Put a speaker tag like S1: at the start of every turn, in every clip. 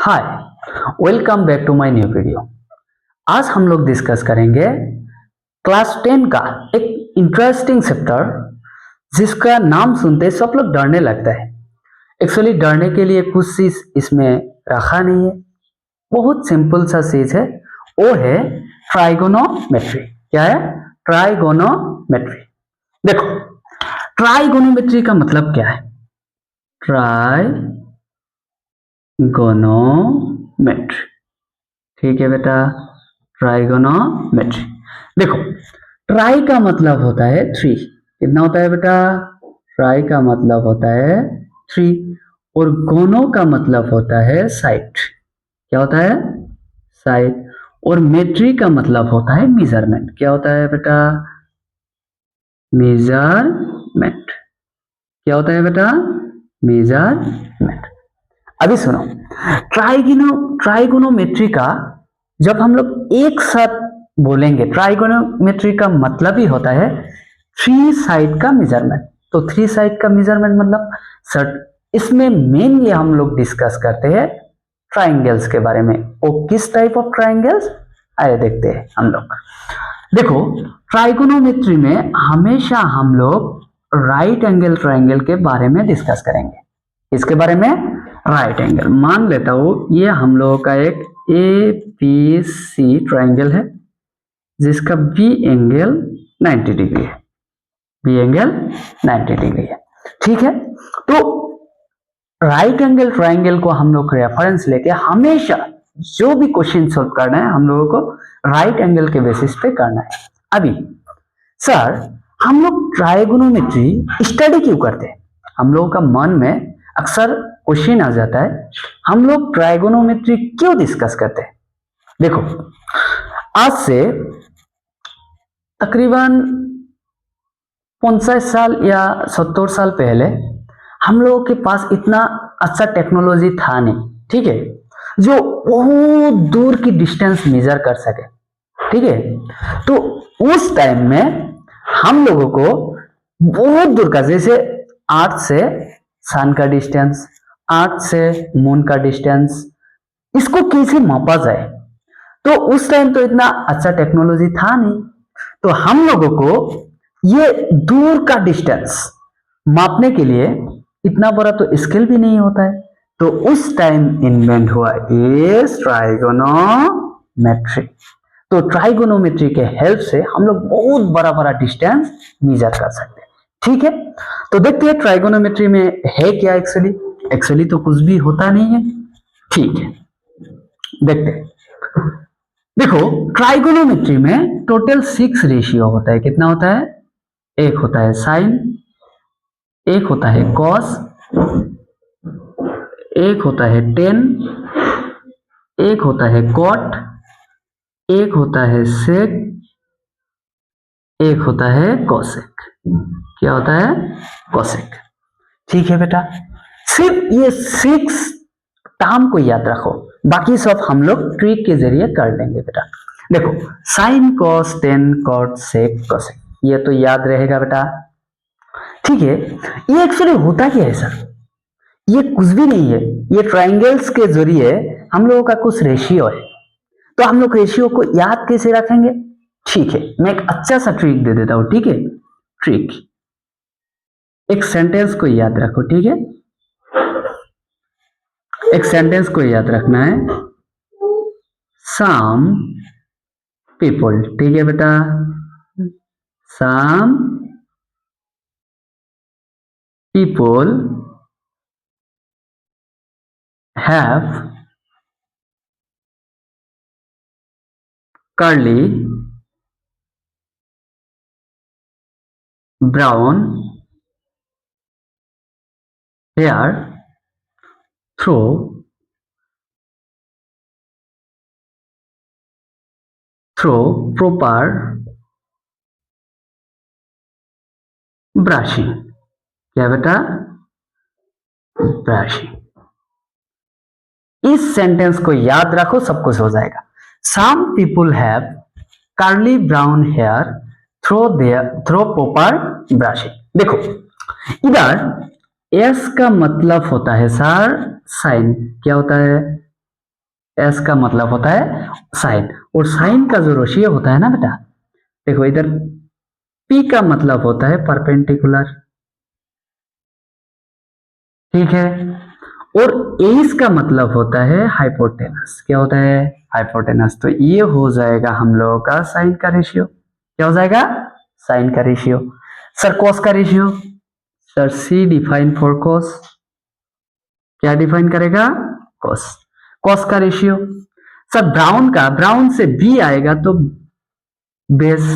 S1: Hi, welcome back to my new video. आज हम लोग डिस्कस करेंगे क्लास 10 का एक इंटरेस्टिंग चैप्टर जिसका नाम सुनते ही सब लोग डरने लगता है। एक्चुअली डरने के लिए कुछ चीज इसमें रखा नहीं है, बहुत सिंपल सा चीज है, वो है ट्राइगोनोमेट्री। क्या है? ट्राइगोनोमेट्री। देखो, ट्राइगोनोमेट्री का मतलब क्या है? ट्राइगोनोमेट्री, ठीक है बेटा, ट्राइगोनोमेट्री। देखो, ट्राई का मतलब होता है थ्री। कितना होता है बेटा? ट्राई का मतलब होता है थ्री। और गोनो का मतलब होता है साइड। क्या होता है? साइड। और मेट्री का मतलब होता है मेजरमेंट। क्या होता है बेटा? मेजरमेंट। क्या होता है बेटा? मेजरमेंट। अभी सुनो, ट्राइगोनोमेट्री का जब हम लोग एक साथ बोलेंगे, ट्राइगोनोमेट्री का मतलब ही होता है थ्री साइड का मेजरमेंट। तो थ्री साइड का मेजरमेंट मतलब सर, इसमें मेनली हम लोग डिस्कस करते हैं ट्राइंगल्स के बारे में। वो किस टाइप ऑफ ट्राइंगल्स, आइए देखते हैं हम लोग। देखो, ट्राइगोनोमेट्री में हमेशा हम लोग राइट एंगल ट्राइंगल के बारे में डिस्कस करेंगे। इसके बारे में, राइट एंगल। मान लेता हूं ये हम लोगों का एक ए बी सी ट्राइंगल है जिसका बी एंगल 90 डिग्री है। बी एंगल 90 डिग्री है, ठीक है। तो राइट एंगल ट्राइंगल को हम लोग रेफरेंस लेके हमेशा जो भी क्वेश्चन सॉल्व करना है हम लोगों को राइट एंगल के बेसिस पे करना है। अभी सर, हम लोग ट्राइगोनोमेट्री स्टडी क्यों करते हैं? हम लोगों का मन में अक्सर क्वेश्चन आ जाता है, हम लोग ट्राइगोनोमेट्री क्यों डिस्कस करते हैं? देखो, आज से तकरीबन 50 साल या 70 साल पहले हम लोगों के पास इतना अच्छा टेक्नोलॉजी था नहीं, ठीक है, जो बहुत दूर की डिस्टेंस मेजर कर सके, ठीक है। तो उस टाइम में हम लोगों को बहुत दूर का, जैसे अर्थ से सन का डिस्टेंस, अर्थ से मून का डिस्टेंस, इसको कैसे मापा जाए? तो उस टाइम तो इतना अच्छा टेक्नोलॉजी था नहीं, तो हम लोगों को ये दूर का डिस्टेंस मापने के लिए इतना बड़ा तो स्केल भी नहीं होता है, तो उस टाइम इन्वेंट हुआ इस ट्राइगोनोमेट्री। तो ट्राइगोनोमेट्री के हेल्प से हम लोग बहुत बड़ा बड़ा डिस्टेंस मेजर कर सकते हैं, ठीक है। तो देखते हैं ट्राइगोनोमेट्री में है क्या। एक्चुअली तो कुछ भी होता नहीं है, ठीक है, देखते हैं। देखो, ट्राइगोनोमेट्री में टोटल 6 रेशियो होता है। कितना होता है? एक होता है साइन, एक होता है कॉस, एक होता है टेन, एक होता है कॉट, एक होता है सेक, एक होता है कोसेक। क्या होता है? कोसेक, ठीक है बेटा। सिर्फ ये 6 टर्म को याद रखो, बाकी सब हम लोग ट्रिक के जरिए कर लेंगे बेटा। देखो, sine cos tan cot sec cosec, ये तो याद रहेगा बेटा, ठीक है। ये एक्चुअली होता क्या है सर? ये कुछ भी नहीं है, ये ट्राइंगल्स के जरिए हम लोगों का कुछ रेशियो है। तो हम लोग रेशियो को याद कैसे रखेंगे? ठीक है, मैं एक अच्छा सा ट्रिक दे देता हूं, ठीक है। ट्रिक, एक सेंटेंस को याद रखो, ठीक है। एक सेंटेंस को याद रखना है, सम पीपल, ठीक है बेटा, some people have curly brown hair through proper brushing। क्या बेटा? ब्रशिंग। इस सेंटेंस को याद रखो, सब कुछ हो जाएगा। Some people have curly brown hair throw proper brushing. देखो, इधर एस का मतलब होता है सर साइन। क्या होता है? एस का मतलब होता है साइन, और साइन का जो रेशियो होता है ना बेटा, देखो इधर पी का मतलब होता है परपेंडिकुलर, ठीक है, और एस का मतलब होता है हाइपोटेनस। क्या होता है? हाइपोटेनस। तो ये हो जाएगा हम लोगों का साइन का रेशियो। क्या हो जाएगा? साइन का रेशियो। सर कॉस का ratio, sir C define for cos, क्या डिफाइन करेगा? कॉस। कॉस का रेशियो, सर ब्राउन का, ब्राउन से बी आएगा तो बेस,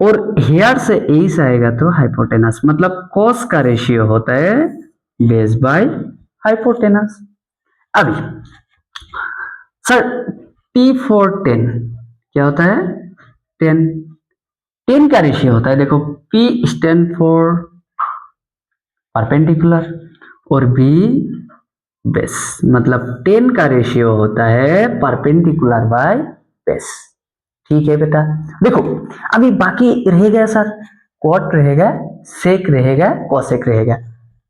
S1: और हेयर से एस आएगा तो हाइपोटेनस, मतलब कॉस का रेशियो होता है बेस बाय हाइपोटेनस। अभी सर टी फॉर टेन क्या होता है? टेन। टेन का रेशियो होता है, देखो पी स्टैंड फॉर परपेंडिकुलर और बी बेस, मतलब टेन का रेशियो होता है परपेंडिकुलर बाय बेस। ठीक है बेटा, देखो अभी बाकी रहेगा सर, कॉट रहेगा, सेक रहेगा, कोसेक रहेगा,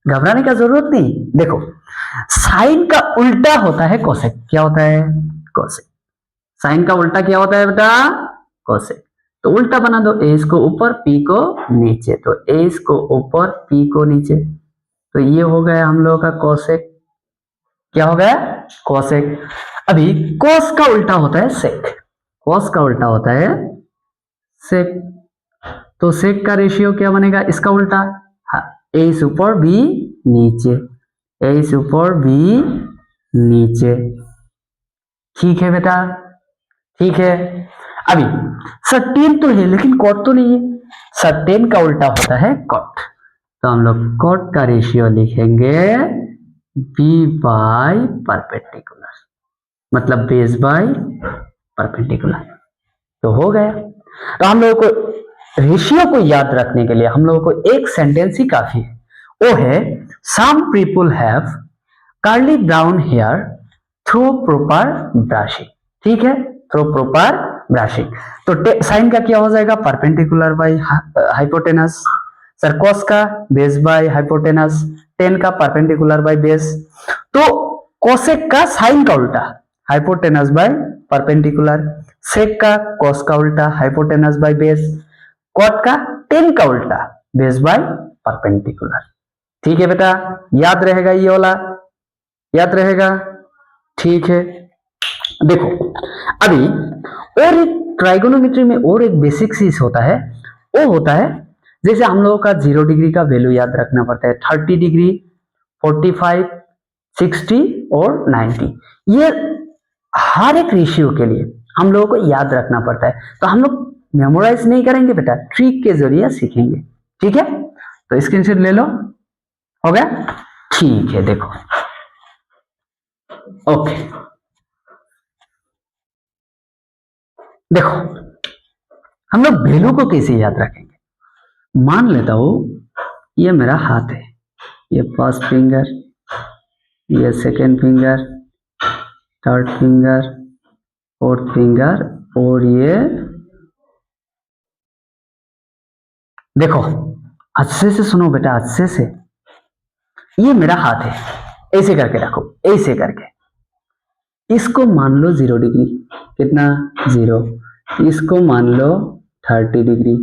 S1: घबराने का जरूरत नहीं। देखो साइन का उल्टा होता है कोसेक। क्या होता है? कोसेक। साइन का उल्टा क्या होता है बेटा? कोसेक। तो उल्टा बना दो, एस को ऊपर पी को नीचे, तो एस को ऊपर पी को नीचे, तो ये हो गया हम लोगों का कोसेक। क्या हो गया? कोसेक। अभी कोस का उल्टा होता है सेक, कोस का उल्टा होता है सेक, तो सेक का रेशियो क्या बनेगा? इसका उल्टा, ए ऊपर बी नीचे, ए ऊपर बी नीचे। ठीक है बेटा, ठीक है। अभी सर टेन तो है लेकिन कॉट तो नहीं है, सर टेन का उल्टा होता है कॉट, तो हम लोग कॉट का रेशियो लिखेंगे बी बाय परपेंडिकुलर, मतलब बेस बाय परपेंडिकुलर। तो हो गया। तो हम लोगों को रेशियो को याद रखने के लिए हम लोगों को एक सेंटेंस ही काफी है, वो है some people have curly brown hair through proper brushing. ठीक है, थ्रू प्रॉपर ब्रशिंग। तो साइन का क्या हो जाएगा? Perpendicular by hypotenuse. Sir cos का बेस बाय हाइपोटेनस, टेन का परपेंडिकुलर बाय बेस। तो कोसेक का साइन का उल्टा हाइपोटेनस बाय परपेंडिकुलर, सेक का कॉस का उल्टा हाइपोटेनस बाय बेस, कॉट का टेन का उल्टा बेस बाय परपेंडिकुलर। ठीक है बेटा, याद रहेगा ये वाला, याद रहेगा? ठीक है। देखो अभी और एक ट्राइगोनोमेट्री में और एक बेसिक चीज होता है, वो होता है जैसे हम लोगों का 0 डिग्री का वैल्यू याद रखना पड़ता है, 30 डिग्री, 45, 60 और 90। ये हर एक रेशियो के लिए हम लोगों को याद रखना पड़ता है, तो हम लोग मेमोराइज नहीं करेंगे बेटा, ट्रिक के जरिए सीखेंगे। ठीक है, तो स्क्रीनशॉट ले लो, हो गया? ठीक है, देखो ओके, देखो हम लोग वैल्यू को कैसे याद रखेंगे? मान लेता हूं ये मेरा हाथ है, ये फर्स्ट फिंगर, ये second finger, third finger, fourth finger, और ये देखो अच्छे से सुनो बेटा, अच्छे से, ये मेरा हाथ है, ऐसे करके रखो, ऐसे करके, इसको मान लो 0 डिग्री, कितना? 0। इसको मान लो 30 डिग्री,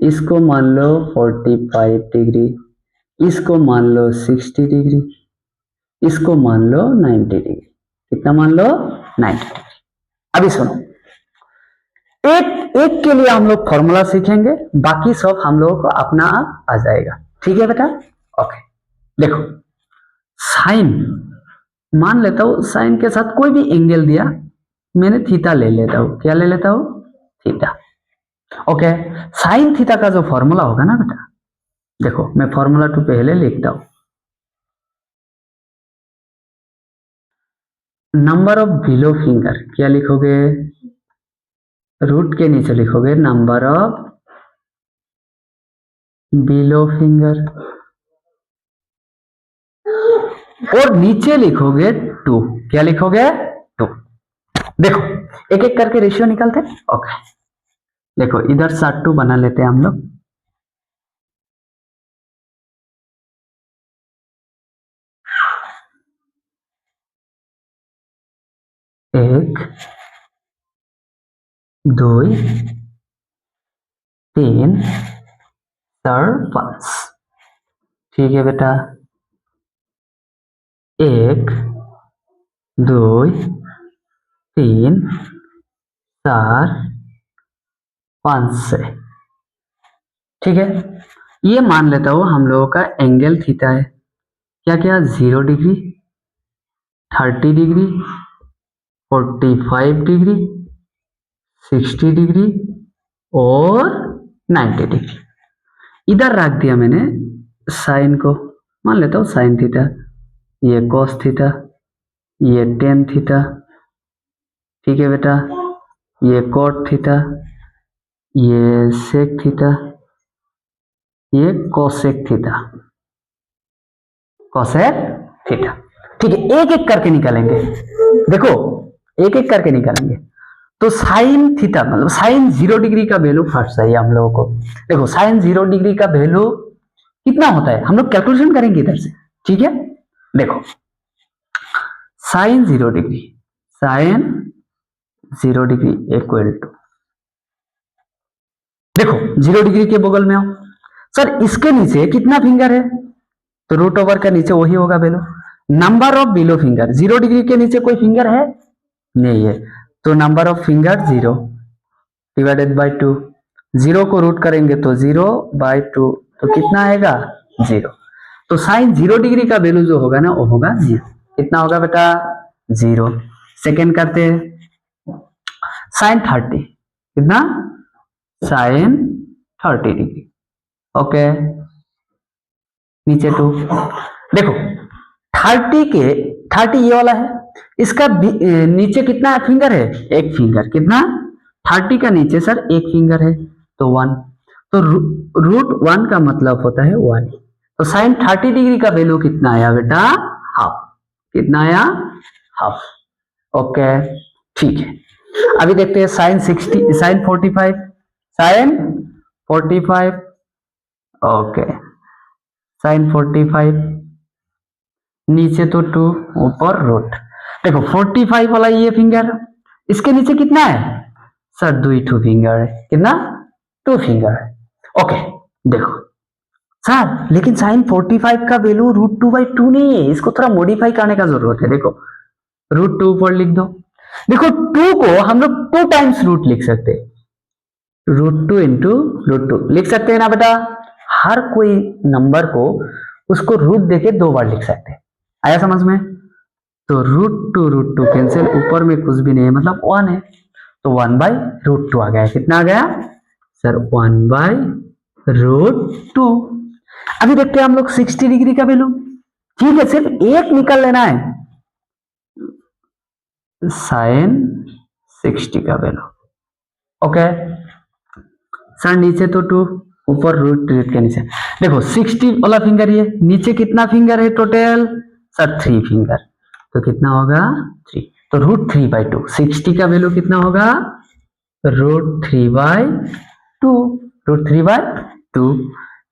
S1: इसको मान लो 45 डिग्री, इसको मान लो 60 डिग्री, इसको मान लो 90 डिग्री। कितना मान लो? 90 डिग्री। अभी सुनो, एक एक के लिए हम लोग फॉर्मूला सीखेंगे, बाकी सब हम लोगों को अपना आप आ जाएगा। ठीक है बेटा, ओके। देखो साइन, मान लेता हूं साइन के साथ कोई भी एंगल दिया, मैंने थीटा ले लेता हूं, क्या ले लेता हूं? थीटा। ओके, साइन थीटा का जो फॉर्मूला होगा ना बेटा, देखो मैं फॉर्मूला टू पहले लिखता हूं, नंबर ऑफ बिलो फिंगर, क्या लिखोगे? रूट के नीचे लिखोगे नंबर ऑफ बिलो फिंगर, और नीचे लिखोगे 2। क्या लिखोगे? 2। देखो एक एक करके रेशियो निकालते हैं। ओके, देखो इधर सा 2 बना लेते हैं हम लोग, एक, दुई, तीन, चार, पांच। ठीक है बेटा, एक, दुई, तीन, चार, पांच से। ठीक है, ये मान लेता हूं हम लोगों का एंगल थीटा है। क्या क्या? 0 डिग्री, 30 डिग्री, 45 डिग्री, 60 डिग्री और 90 डिग्री। इधर रख दिया मैंने साइन को, मान लेता हूं साइन थीटा, ये कॉस थीटा, ये टेन थीटा। ठीक है बेटा, ये कॉट थीटा, ये सेक थीटा, ये कोसेक थीटा, कोसेक थीटा। ठीक है, एक एक करके निकालेंगे। देखो, एक एक करके निकालेंगे। तो साइन थीटा मतलब साइन 0 डिग्री का वैल्यू फर्स्ट चाहिए हम लोगों को। देखो, साइन 0 डिग्री का वैल्यू कितना होता है, हम लोग कैलकुलेशन करेंगे इधर से। ठीक है, देखो sine 0 degree, sine 0 degree equal to, देखो 0 डिग्री के बगल में आओ सर, इसके नीचे कितना फिंगर है, तो रूट ओवर का नीचे वही होगा value. Number of below finger, 0 degree के नीचे कोई फिंगर है नहीं है, तो number of finger 0 divided by 2। 0 को रूट करेंगे तो 0 बाय 2, तो कितना आएगा 0। तो साइन 0 डिग्री का वैल्यू जो होगा ना वो होगा 0। कितना होगा बेटा 0। सेकेंड करते हैं साइन 30, कितना साइन 30 डिग्री। ओके, नीचे 2। देखो 30 के 30 ये वाला है, इसका नीचे कितना फिंगर है, एक फिंगर। कितना 30 का नीचे सर एक फिंगर है तो 1, तो रूट 1 का मतलब होता है 1। तो साइन 30 डिग्री का वैल्यू कितना आया बेटा, हाफ। कितना आया, हाफ। ओके, ठीक है। अभी देखते हैं sine 60, sine 45, sine 45। Okay, sine 45, नीचे तो 2, ऊपर रूट। देखो 45 वाला ये फिंगर, इसके नीचे कितना है सर, 2 फिंगर है। कितना, 2 फिंगर है। ओके, देखो सर लेकिन साइन 45 का वैल्यू रूट 2/2 नहीं है, इसको थोड़ा मॉडिफाई करने का जरूरत है। देखो रूट 2 ऊपर लिख दो। देखो 2 को हम लोग 2 टाइम्स रूट लिख सकते हैं, रूट 2 इंटू रूट 2 लिख सकते हैं ना बेटा। हर कोई नंबर को उसको रूट देके 2 बार लिख सकते हैं। आया समझ में? तो रूट टू कैंसिल, ऊपर में कुछ भी नहीं है मतलब 1 है, तो 1/√2 आ गया। कितना आ गया सर, 1/√2। अभी देखते हैं हम लोग 60 डिग्री का वैल्यू। ठीक है, सिर्फ एक निकल लेना है, साइन 60 का वैल्यू। ओके सर, नीचे तो 2, ऊपर रूट के नीचे। देखो 60 वाला फिंगर, ये नीचे कितना फिंगर है टोटल सर, 3 फिंगर, तो कितना होगा 3, तो √3/2। 60 का वैल्यू कितना होगा, √3/2, √3/2।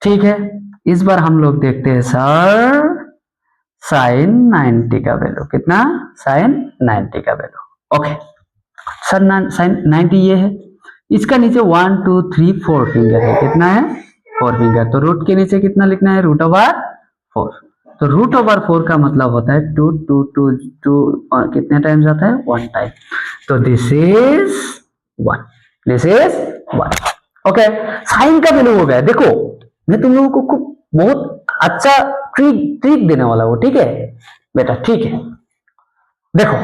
S1: ठीक है, इस बार हम लोग देखते हैं सर साइन 90 का वैल्यू। कितना, साइन 90 का वैल्यू। ओके सर, साइन 90 ये है, इसका नीचे 1 2 3 4 फिंगर है। कितना है, 4 फिंगर, तो रूट के नीचे कितना लिखना है, √4। तो √4 का मतलब होता है 2 2 2 2, कितने टाइम्स आता है, 1 टाइम। तो this is 1, this is 1। Okay, sine का वैल्यू हो गया। देखो मैं तुम लोगों को बहुत अच्छा ट्रिक देने वाला हूं। ठीक है बेटा, ठीक है। देखो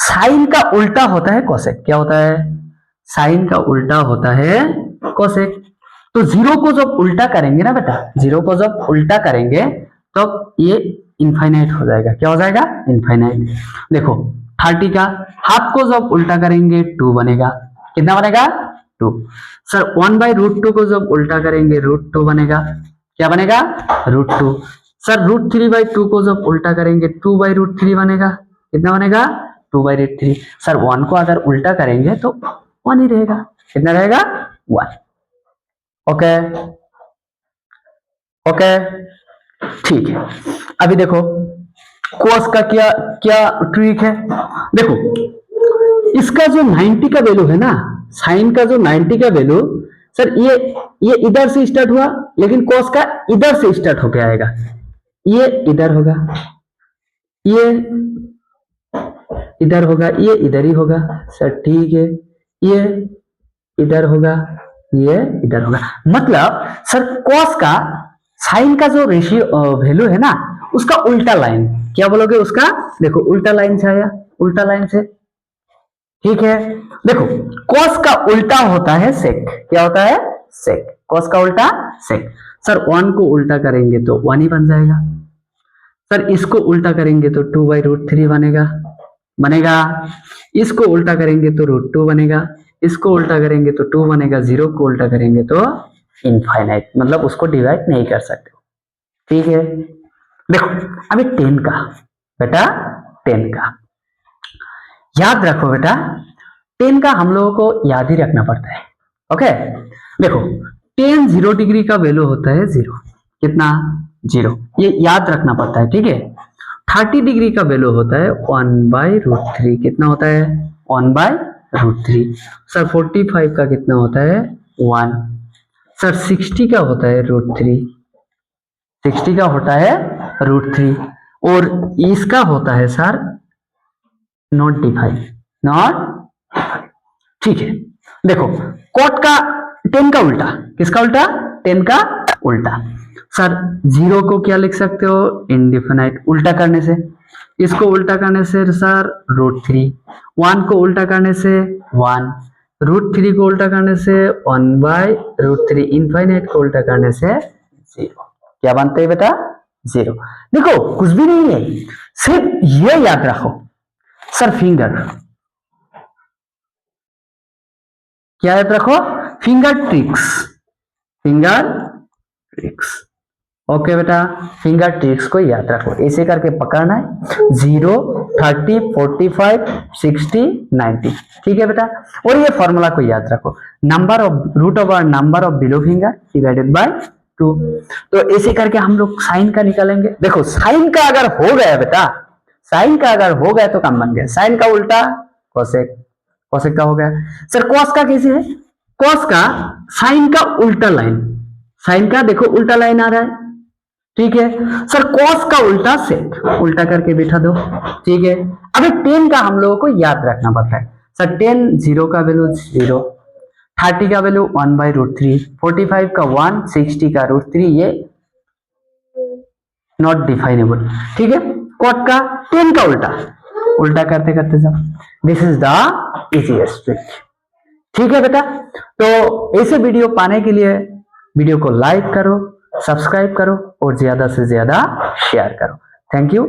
S1: साइन का उल्टा होता है कोसेक। क्या होता है, साइन का उल्टा होता है कोसेक। तो 0 को जब उल्टा करेंगे ना बेटा, 0 को जब उल्टा करेंगे तो ये इनफाइनाइट हो जाएगा। क्या हो जाएगा, इनफाइनाइट। देखो 30 का हाफ को जब उल्टा करेंगे 2 बनेगा। कितना बनेगा, 2। सर 1/√2 को जब उल्टा करेंगे √2 बनेगा। क्या बनेगा, √2। सर √3/2 को जब उल्टा करेंगे 2/√3 बनेगा। कितना बनेगा, 2/√3। सर 1 को अगर उल्टा करेंगे तो 1 ही रहेगा। कितना रहेगा, 1। ओके ओके, ठीक है। अभी देखो कॉस का क्या क्या ट्रिक है, देखो इसका जो 90 का वैल्यू है ना, साइन का जो 90 का वैल्यू, सर ये इधर से स्टार्ट हुआ, लेकिन कॉस का इधर से स्टार्ट होके आएगा, ये इधर होगा, ये इधर होगा, ये इधर ही होगा, सर ठीक है, ये इधर होगा, ये इधर होगा, मतलब सर कॉस का साइन का जो रेशियो वैल्यू है ना, उसका उल्टा लाइन, क्या बोलोगे उसका, देखो उल्टा लाइन से आया, उल्टा लाइन से, ठीक है। देखो कॉस का उल्टा होता है सेक, क्या होता है, सेक, कॉस का उल्टा सेक। सर 1 को उल्टा करेंगे तो 1 ही बन जाएगा, सर इसको उल्टा करेंगे तो 2/√3 बनेगा, इसको उल्टा करेंगे तो √2 बनेगा, इसको उल्टा करेंगे तो 2 बनेगा, 0 को उल्टा करेंगे तो इनफाइनाइट, मतलब उसको डिवाइड नहीं कर सकते, ठीक है। देखो अभी 10 का, बेटा 10 का याद रखो, बेटा 10 का हम लोगों को याद ही रखना पड़ता है, ओके। देखो 10 0 डिग्री का वैल्यू होता है 0, कितना, 0, ये याद रखना पड़ता है, ठीक है। 30 डिग्री का वैल्यू होता है 1/√3, कितना होता है, 1/√3। सर 45 का कितना होता है, 1। सर 60 का होता है √3, 60 का होता है √3, और इसका होता है सर नॉट डिफाइन, नॉट, ठीक है। देखो कॉट का 10 का उल्टा, किसका उल्टा, 10 का उल्टा, सर 0 को क्या लिख सकते हो, इनडिफिनाइट, उल्टा करने से, इसको उल्टा करने से सर √3, 1 को उल्टा करने से 1, √3 को उल्टा करने से 1/√3, इनफाइनाइट को उल्टा करने से 0, क्या बनता है बेटा, 0। देखो कुछ भी नहीं है, सिर्फ ये याद रखो, सर फिंगर, क्या याद रखो, finger tricks, finger tricks, okay बेटा, फिंगर ट्रिक्स को याद रखो, ऐसे करके पकड़ना है, 0 30 45 60 90, ठीक है बेटा। और ये फॉर्मूला को याद रखो, number of root over number of below finger divided by 2, तो ऐसे करके हम लोग साइन का निकालेंगे। देखो साइन का अगर हो गया बेटा, साइन का अगर हो गया तो काम बन गया, साइन का उल्टा कोसेक, कोसेक का हो गया। सर कॉस का कैसे है, कॉस का साइन का उल्टा लाइन, साइन का देखो उल्टा लाइन आ रहा है, ठीक है। सर कॉस का उल्टा सेक, उल्टा करके बैठा दो, ठीक है। अभी 10 का हम लोगों को याद रखना पड़ता है, सर 10 0 का वैल्यू 0, 30 का वैल्यू 1/√3, 45 का 1, 60 का √3, ये नॉट डिफाइनेबल, ठीक है। कॉट का 10 का उल्टा, उल्टा करते करते जाओ, this is the easiest trick, ठीक है बेटा। तो ऐसे वीडियो पाने के लिए वीडियो को लाइक करो, सब्सक्राइब करो और ज्यादा से ज्यादा शेयर करो। Thank you.